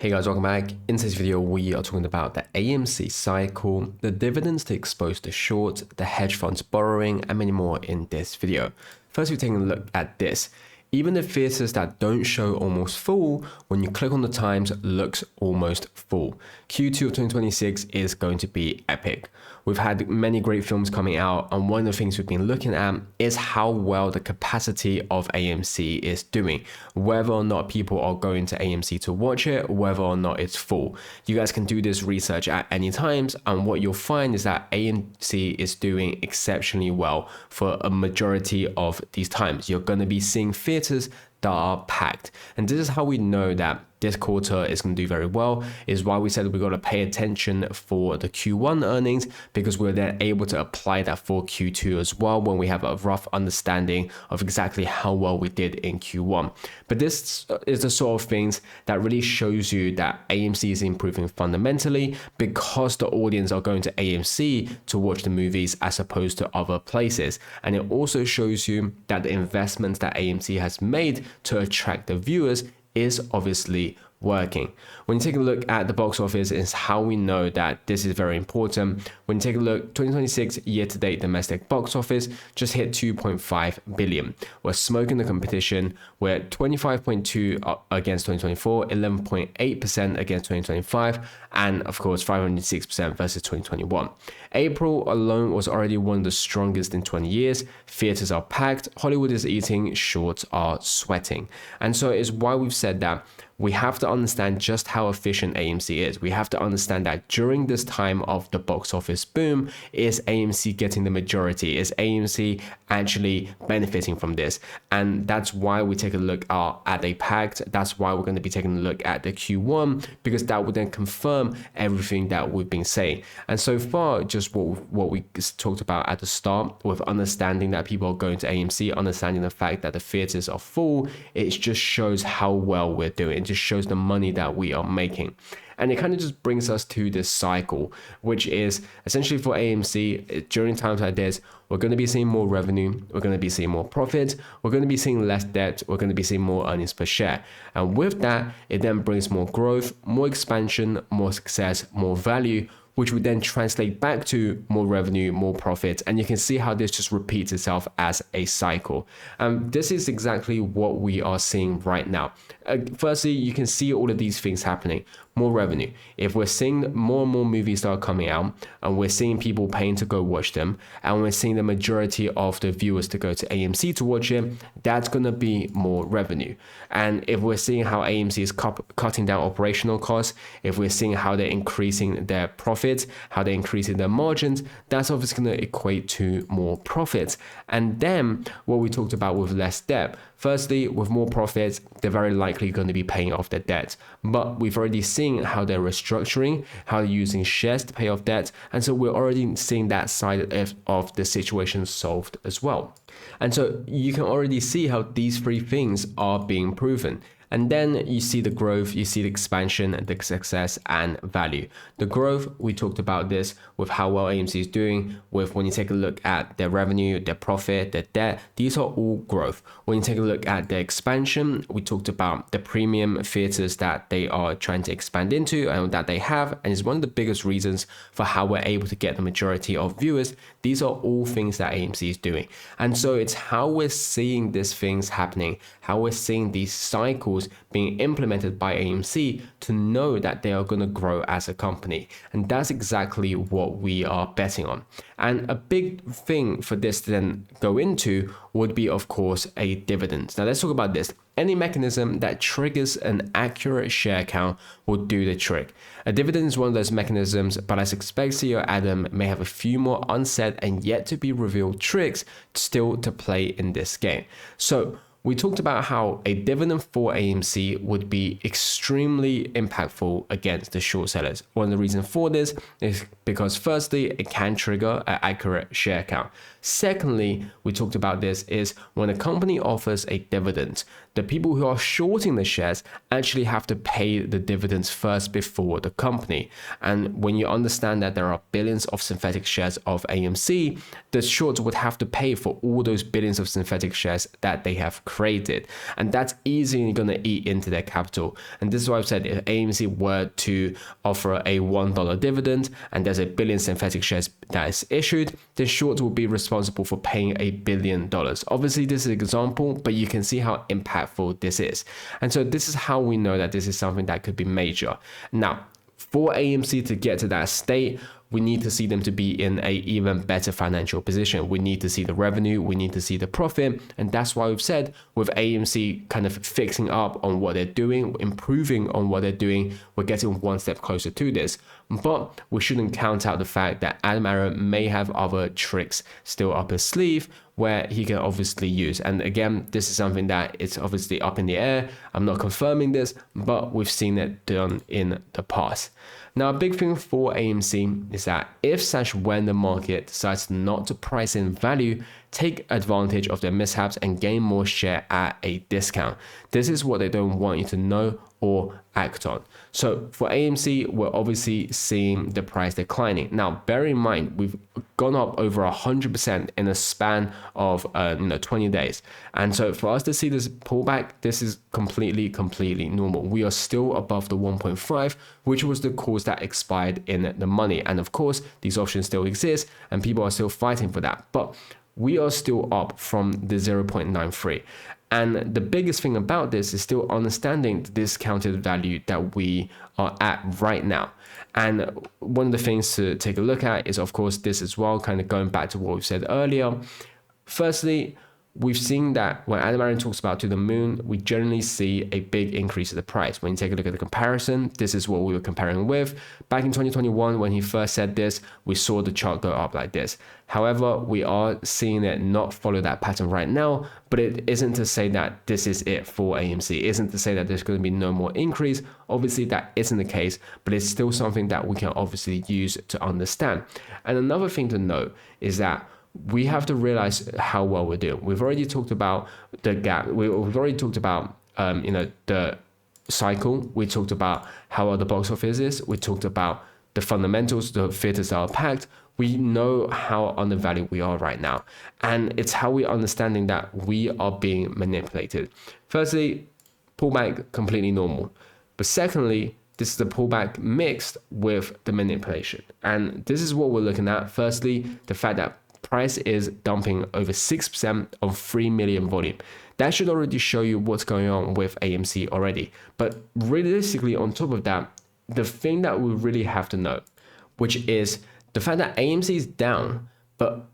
Hey guys, welcome back. In today's video, we are talking about the AMC cycle, the dividends to expose the short, the hedge funds borrowing, and many more in this video. First, we're taking a look at this. Even the theaters that don't show almost full, when you click on the times, looks almost full. Q2 of 2026 is going to be epic. We've had many great films coming out, and one of the things we've been looking at is how well the capacity of AMC is doing, whether or not people are going to AMC to watch it, whether or not it's full. You guys can do this research at any times, and what you'll find is that AMC is doing exceptionally well for a majority of these times. You're going to be seeing theaters that are packed, and this is how we know that this quarter is going to do very well, is why we said we got to pay attention for the Q1 earnings, because we're then able to apply that for Q2 as well when we have a rough understanding of exactly how well we did in Q1. But this is the sort of things that really shows you that AMC is improving fundamentally because the audience are going to AMC to watch the movies as opposed to other places. And it also shows you that the investments that AMC has made to attract the viewers is obviously working. When you take a look at the box office, is how we know that this is very important. When you take a look, 2026 year-to-date domestic box office just hit 2.5 billion. We're smoking the competition. We're 25.2 against 2024, 11.8% against 2025, and of course 506% versus 2021. April alone was already one of the strongest in 20 years. Theaters are packed, Hollywood is eating, shorts are sweating. And so it's why we've said that we have to understand just how efficient AMC is. We have to understand that during this time of the box office boom, is AMC getting the majority? Is AMC actually benefiting from this? And that's why we take a look at a packed. That's why we're going to be taking a look at the Q1, because that would then confirm everything that we've been saying. And so far, just what we talked about at the start, with understanding that people are going to AMC, understanding the fact that the theaters are full, it just shows how well we're doing. Just shows the money that we are making. And it kind of just brings us to this cycle, which is essentially for AMC, during times like this, we're going to be seeing more revenue, we're going to be seeing more profit, we're going to be seeing less debt, we're going to be seeing more earnings per share. And with that, it then brings more growth, more expansion, more success, more value, which would then translate back to more revenue, more profit. And you can see how this just repeats itself as a cycle. This is exactly what we are seeing right now. Firstly, you can see all of these things happening. More revenue. If we're seeing more and more movies that are coming out, and we're seeing people paying to go watch them, and we're seeing the majority of the viewers to go to AMC to watch it, that's going to be more revenue. And if we're seeing how AMC is cutting down operational costs, if we're seeing how they're increasing their profits, how they're increasing their margins, that's obviously going to equate to more profits. And then what we talked about with less debt. Firstly, with more profits, they're very likely going to be paying off their debt. But we've already seen how they're restructuring, how they're using shares to pay off debt. And so we're already seeing that side of the situation solved as well. And so you can already see how these three things are being proven. And then you see the growth, you see the expansion, the success, and value. The growth, we talked about this with how well AMC is doing, with when you take a look at their revenue, their profit, their debt, these are all growth. When you take a look at their expansion, we talked about the premium theaters that they are trying to expand into and that they have, and it's one of the biggest reasons for how we're able to get the majority of viewers. These are all things that AMC is doing. And so it's how we're seeing these things happening, how we're seeing these cycles being implemented by AMC to know that they are going to grow as a company. And that's exactly what we are betting on. And a big thing for this to then go into would be, of course, a dividend. Now let's talk about this. Any mechanism that triggers an accurate share count will do the trick. A dividend is one of those mechanisms, but I suspect CEO Adam may have a few more unsaid and yet to be revealed tricks still to play in this game. So we talked about how a dividend for AMC would be extremely impactful against the short sellers. One of the reasons for this is because firstly, it can trigger an accurate share count. Secondly, we talked about this is when a company offers a dividend, the people who are shorting the shares actually have to pay the dividends first before the company. And when you understand that there are billions of synthetic shares of AMC, the shorts would have to pay for all those billions of synthetic shares that they have created, and that's easily going to eat into their capital. And this is why I've said if AMC were to offer a $1 dividend and there's a billion synthetic shares that is issued, then shorts will be responsible for paying $1 billion. Obviously this is an example, but you can see how impactful this is. And so this is how we know that this is something that could be major. Now, for AMC to get to that state, we need to see them to be in a even better financial position. We need to see the revenue, we need to see the profit. And that's why we've said with AMC kind of fixing up on what they're doing, improving on what they're doing, we're getting one step closer to this. But we shouldn't count out the fact that Adam Aaron may have other tricks still up his sleeve where he can obviously use. And again, this is something that it's obviously up in the air. I'm not confirming this, but we've seen it done in the past. Now, a big thing for AMC is that if/when the market decides not to price in value, take advantage of their mishaps and gain more share at a discount. This is what they don't want you to know or act on. So for AMC, we're obviously seeing the price declining. Now, bear in mind, we've gone up over 100% in a span of 20 days. And so for us to see this pullback, this is completely normal. We are still above the 1.5, which was the calls that expired in the money. And of course, these options still exist and people are still fighting for that. But we are still up from the 0.93. And the biggest thing about this is still understanding the discounted value that we are at right now. And one of the things to take a look at is, of course, this as well, kind of going back to what we said earlier. Firstly, we've seen that when Adam Aaron talks about to the moon, we generally see a big increase in the price. When you take a look at the comparison, this is what we were comparing with. Back in 2021, when he first said this, we saw the chart go up like this. However, we are seeing it not follow that pattern right now, but it isn't to say that this is it for AMC. It isn't to say that there's going to be no more increase. Obviously, that isn't the case, but it's still something that we can obviously use to understand. And another thing to note is that we have to realize how well we're doing. We've already talked about the gap. We've already talked about the cycle. We talked about how well the box office is. We talked about the fundamentals, the theaters that are packed. We know how undervalued we are right now. And it's how we're understanding that we are being manipulated. Firstly, pullback, completely normal. But secondly, this is the pullback mixed with the manipulation. And this is what we're looking at. Firstly, the fact that price is dumping over 6% of 3 million volume. That should already show you what's going on with AMC already. But realistically, on top of that, the thing that we really have to know, which is the fact that AMC is down, but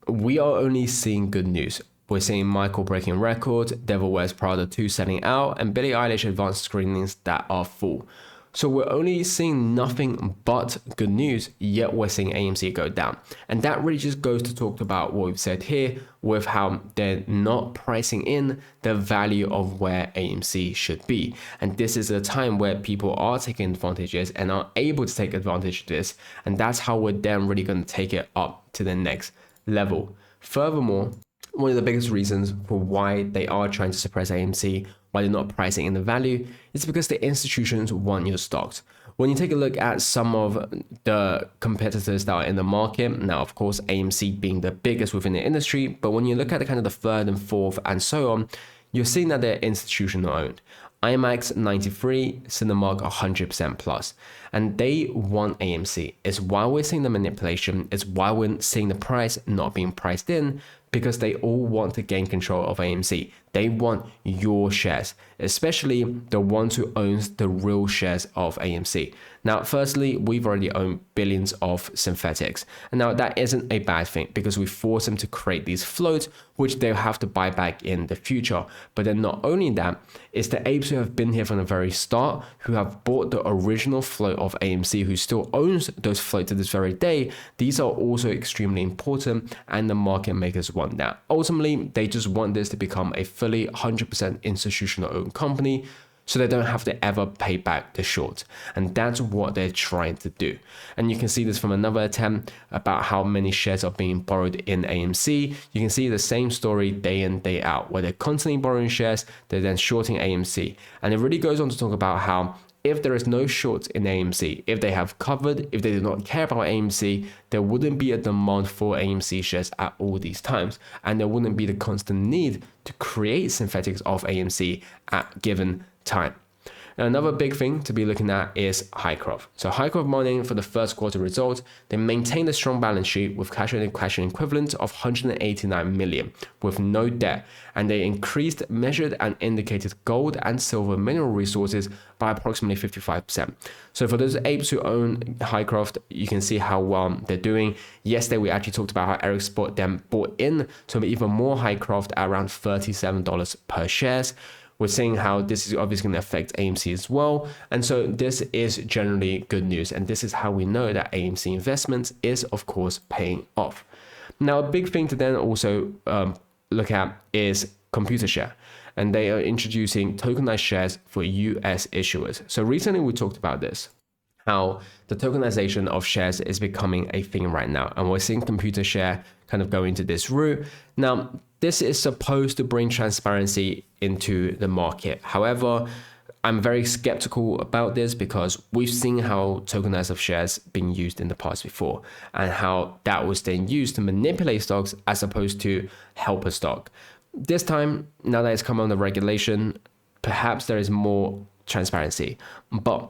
we are only seeing good news. We're seeing Michael breaking records, Devil Wears Prada 2 selling out, and Billie Eilish advanced screenings that are full. So we're only seeing nothing but good news, yet we're seeing AMC go down. And that really just goes to talk about what we've said here with how they're not pricing in the value of where AMC should be. And this is a time where people are taking advantages and are able to take advantage of this. And that's how we're then really going to take it up to the next level. Furthermore, one of the biggest reasons for why they are trying to suppress AMC, why they're not pricing in the value, is because the institutions want your stocks. When you take a look at some of the competitors that are in the market, now of course AMC being the biggest within the industry, but when you look at the kind of the third and fourth and so on, you're seeing that they're institutional owned. IMAX 93, Cinemark 100% plus, and they want AMC. It's why we're seeing the manipulation, it's why we're seeing the price not being priced in, because they all want to gain control of AMC. They want your shares, especially the ones who owns the real shares of AMC. Now, firstly, we've already owned billions of synthetics. And now that isn't a bad thing because we force them to create these floats, which they'll have to buy back in the future. But then not only that, it's the apes who have been here from the very start, who have bought the original float of AMC, who still owns those floats to this very day. These are also extremely important, and the market makers want that. Ultimately, they just want this to become a fully 100% institutional owned company, so they don't have to ever pay back the short. And that's what they're trying to do. And you can see this from another attempt about how many shares are being borrowed in AMC. You can see the same story day in, day out, where they're constantly borrowing shares, they're then shorting AMC. And it really goes on to talk about how if there is no shorts in AMC, if they have covered, if they do not care about AMC, there wouldn't be a demand for AMC shares at all these times. And there wouldn't be the constant need to create synthetics of AMC at given time. Now, another big thing to be looking at is Hycroft. So Hycroft Mining, for the first quarter results, they maintained a strong balance sheet with cash and cash equivalent of 189 million with no debt, and they increased measured and indicated gold and silver mineral resources by approximately 55%. So for those apes who own Hycroft, you can see how well they're doing. Yesterday, we actually talked about how Eric Sport then bought in to even more Hycroft at around $37 per shares. We're seeing how this is obviously going to affect AMC as well. And so this is generally good news. And this is how we know that AMC investments is, of course, paying off. Now, a big thing to then also look at is Computershare. And they are introducing tokenized shares for US issuers. So recently we talked about this, how the tokenization of shares is becoming a thing right now. And we're seeing Computershare kind of go into this route. Now, this is supposed to bring transparency into the market. However, I'm very skeptical about this because we've seen how tokenized of shares being used in the past before and how that was then used to manipulate stocks as opposed to help a stock. This time, now that it's come under regulation, perhaps there is more transparency. But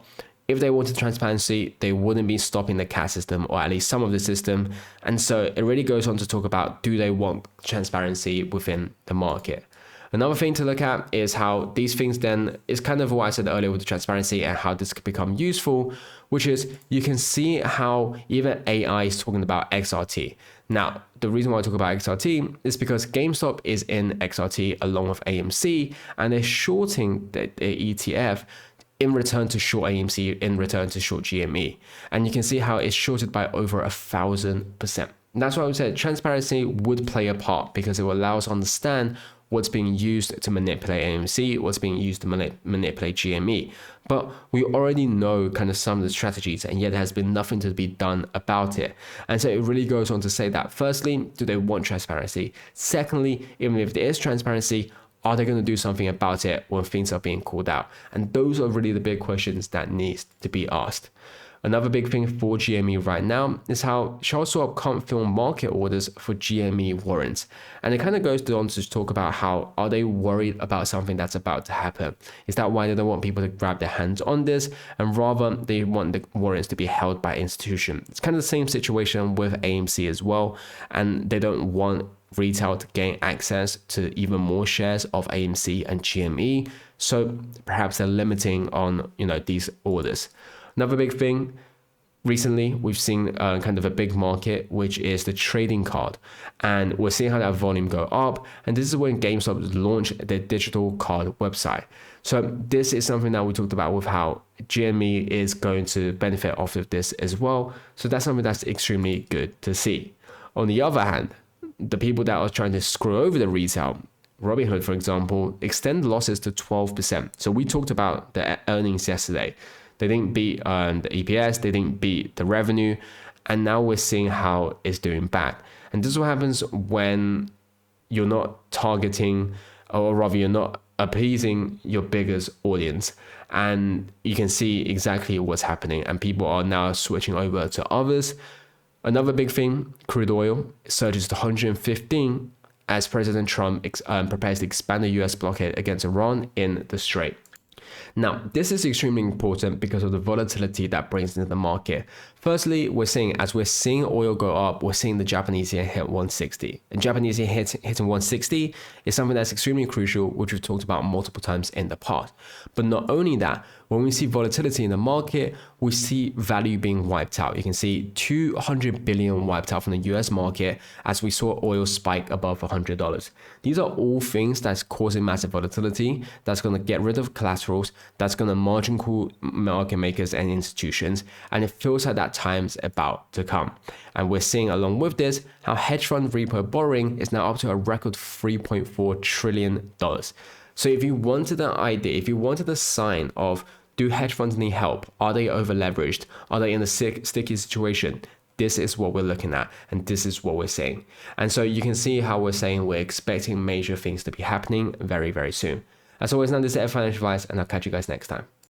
if they wanted transparency, they wouldn't be stopping the CAS system, or at least some of the system. And so it really goes on to talk about, do they want transparency within the market? Another thing to look at is how these things then is kind of what I said earlier with the transparency and how this could become useful, which is you can see how even AI is talking about XRT. Now, the reason why I talk about XRT is because GameStop is in XRT along with AMC, and they're shorting the ETF in return to short AMC, in return to short GME. And you can see how it's shorted by over 1,000%. And that's why I would say transparency would play a part because it will allow us to understand what's being used to manipulate AMC, what's being used to manipulate GME. But we already know kind of some of the strategies, and yet there has been nothing to be done about it. And so it really goes on to say that, firstly, do they want transparency? Secondly, even if there is transparency, are they going to do something about it when things are being called out? And those are really the big questions that needs to be asked. Another big thing for GME right now is how Charles Schwab can't fill market orders for GME warrants. And it kind of goes on to talk about how are they worried about something that's about to happen? Is that why they don't want people to grab their hands on this? And rather they want the warrants to be held by institution. It's kind of the same situation with AMC as well. And they don't want retail to gain access to even more shares of AMC and GME. So perhaps they're limiting on, these orders. Another big thing, recently we've seen kind of a big market, which is the trading card. And we're seeing how that volume go up. And this is when GameStop launched their digital card website. So this is something that we talked about with how GME is going to benefit off of this as well. So that's something that's extremely good to see. On the other hand, the people that are trying to screw over the retail, Robinhood, for example, extend losses to 12%. So we talked about the earnings yesterday. They didn't beat the EPS, they didn't beat the revenue, and now we're seeing how it's doing bad. And this is what happens when you're not targeting, or rather you're not appeasing your biggest audience. And you can see exactly what's happening, and people are now switching over to others. Another big thing, crude oil surges to 115 as President Trump prepares to expand the US blockade against Iran in the Strait. Now, this is extremely important because of the volatility that brings into the market. Firstly, as we're seeing oil go up, we're seeing the Japanese yen hit 160. And Japanese yen hitting 160 is something that's extremely crucial, which we've talked about multiple times in the past. But not only that, when we see volatility in the market, we see value being wiped out. You can see 200 billion wiped out from the US market as we saw oil spike above $100. These are all things that's causing massive volatility, that's going to get rid of collaterals, that's going to margin call market makers and institutions. And it feels like that time's about to come. And we're seeing along with this, how hedge fund repo borrowing is now up to a record $3.4 trillion. So if you wanted an idea, if you wanted a sign of, do hedge funds need help? Are they over leveraged? Are they in a sticky situation? This is what we're looking at, and this is what we're saying. And so you can see how we're saying we're expecting major things to be happening very, very soon. As always, now this is financial advice, and I'll catch you guys next time.